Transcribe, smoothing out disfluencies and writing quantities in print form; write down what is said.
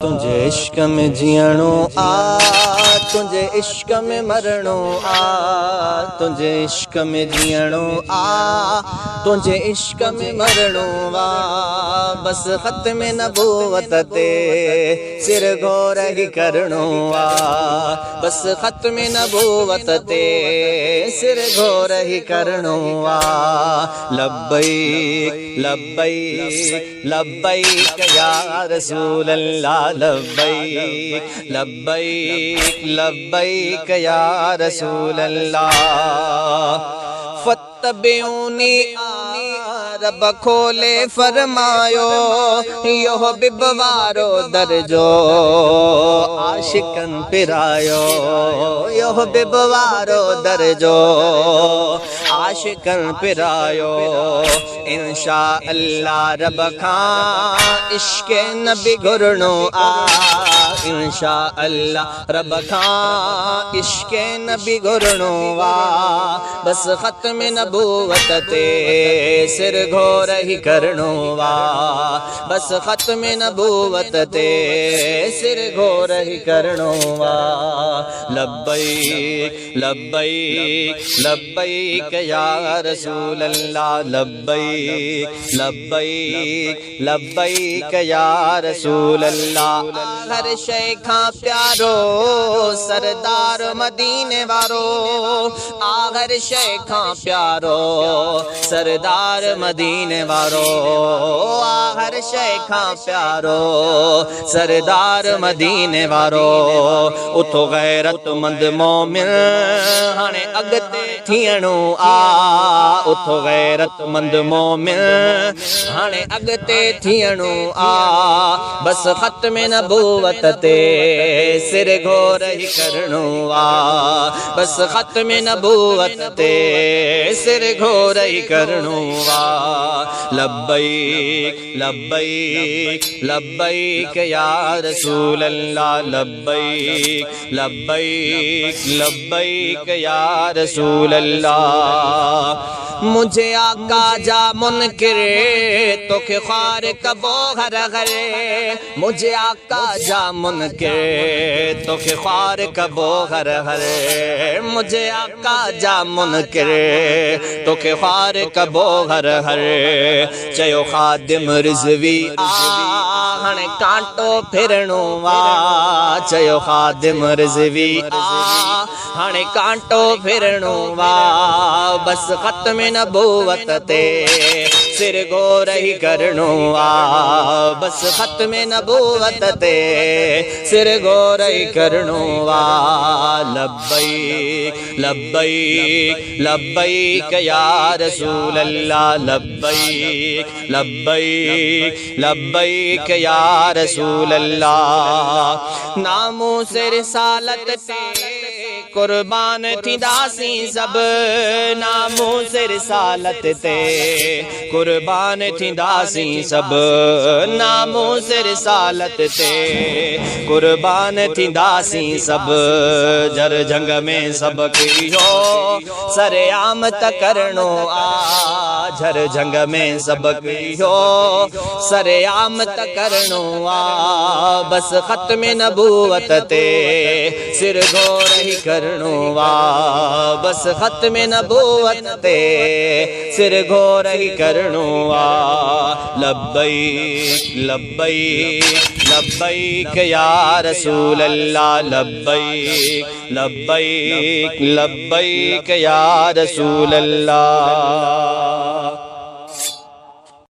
तुझे इश्क में जियणो आ, तुझे इश्क में मरणो आ, तुझे इश्क में जियणो आ, तुझे इश्क में मरणो आ। बस खत्म नबूवत ते सिर घोर ही करणो आ, बस खत्म नबूवत ते सिर घोर ही करणो आ। लब्बैक लब्बैक लब्बैक या रसूल अल्लाह, लब्बैक लब्बैक लब्बैक या रसूल अल्लाह। फत्तबिऊनी रब खोले फरमायो, यो बिबवारो दर्जो आशिकन पिरायो, यो बिबवारो दर्जो आशिकन पिरायो। इंशा अल्लाह रब खां इश्क़े नबी घुरनो आ, इंशा अल्लाह रब खां इश्क़े नबी घुरनो आ। बस खत्म नबूवत ते सिर घोर ही करणो आ, बस खत्म नबूवत ते सिर घोर ही करणो आ। लब्बैक लब्बैक लब्बैक या रसूल अल्लाह, लब्बैक लब्बैक लब्बैक या रसूल अल्लाह। हर शय खां प्यारो सरदार मदीने वारो, हर शय खां प्यारो सरदार मदीने वारो, हर शय खां प्यारो सरदार मदीने वारो। उथो गैरतमंद मोमिन हाणे अॻिते थियणो आ, उथो गैरतमंद मोमिन हाणे अॻिते थियणो आ। बस खत्म नबूवत ते सिर घोर ही करणो आ, बस खत्म नबूवत ते सिर घोर ही करणो आ। लब्बैक लब्बैक लब्बैक या रसूल अल्लाह, लब्बैक लब्बैक लब्बैक या रसूल अल्लाह। मुझे आका जा मुनकिर तोखे ख्वार कबो हर हरे, मुझे आका जा मुनकिर तोखे ख्वार कबो हर हरे, मुझे आका जा मुनकिर तोखे ख्वार कबो हर हरे। चयो खादिम रिज़वी आ हाणे कांटो फिरणो आ, चयो खादिम रिज़वी आ हाणे कांटो फिरणो आ। बस खत्म नबूवत ते सिर घोर ही करणो आ, बस खत्म नबूवत ते सिर घोर ही करणो आ। लब्बैक लब्बैक लब्बैक या रसूल अल्लाह, लब्बैक लब्बैक लब्बैक या रसूल अल्लाह। नामो से रिसालत ते कुर्बान थींदासीं सब, नामो से रिसालत ते कुर्बान थींदासीं सब, नामो से रिसालत ते कुर्बान थींदासीं सब। जर जंग में सब इहो सरेआम त करणो आ, झर जंग में सब इहो सरेआम त करणो आ। बस खत्म नबूवत ते सिर घोर ही करणो आ, बस खत्म नबूवत ते सिर घोर ही करणो आ। लब्बैक लब्बैक लब्बैक या रसूल अल्लाह, लब्बैक लब्बैक लब्बैक या रसूल अल्लाह।